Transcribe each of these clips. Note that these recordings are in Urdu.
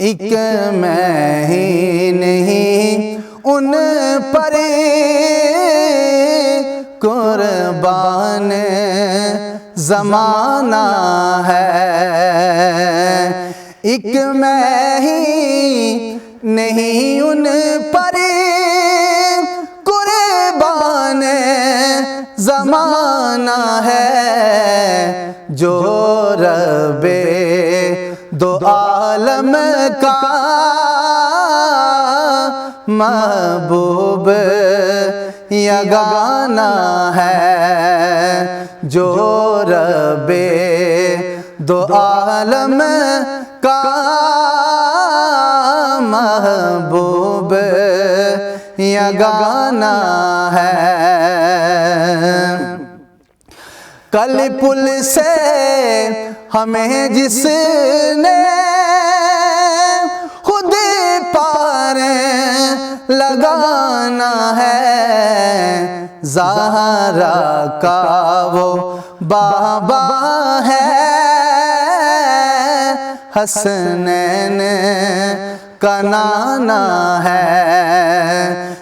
ایک میں ہی نہیں ان پر قربان زمانہ ہے، ایک میں ہی نہیں ان پر قربان زمانہ ہے، جو رب دو عالم کا محبوب یگانہ ہے، جو رب دو عالم کا محبوب یگانہ ہے۔ کل پل سے ہمیں جس نے خود پار لگانا ہے، زہرا کا وہ بابا ہے، حسنین کا نانا ہے،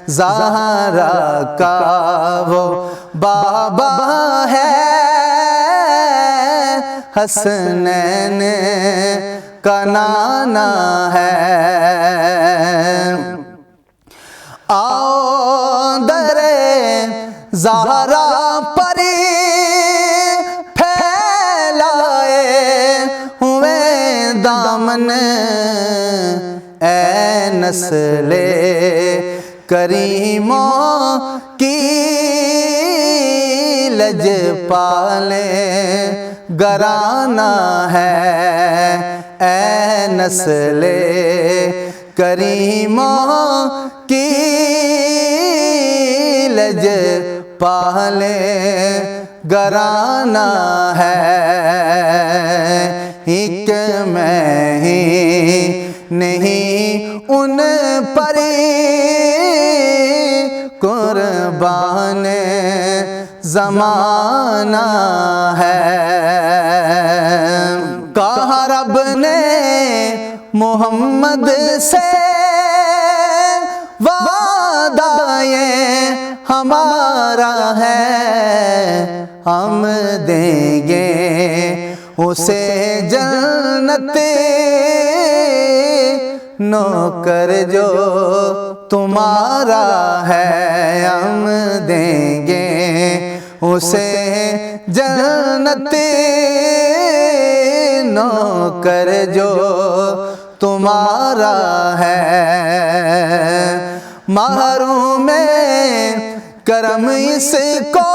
زہرا کا وہ بابا ہے، حسنین کا نانا ہے۔ آؤ در زہرا پر پھیلائے ہوئے دامن، اے نسل کریموں کی لج پالے گرانہ ہے، اے نسل کریموں کی لج پالے گرانہ ہے، ایک میں ہی نہیں ان پر قربان زمانہ ہے۔ کہا رب نے محمد سے وعدہ یہ ہمارا ہے، ہم دیں گے اسے جنت، نوکر جو تمہارا ہے، ہم دیں گے اسے جنت، نوکر جو تمہارا ہے۔ محروم کرم اس کو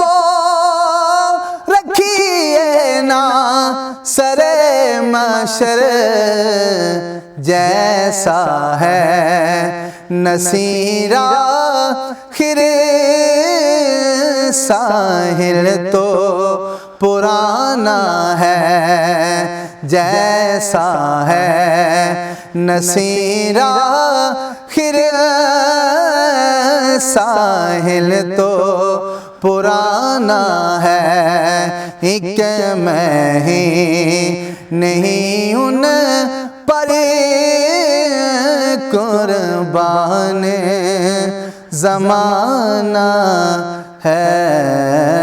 رکھیے نا سر محشر، جیسا ہے نصیر آخر ساحل تو پرانا ہے، جیسا ہے نصیر آخر ساحل تو پرانا ہے، ایک میں ہی نہیں ان پر قربان زمانہ ہے۔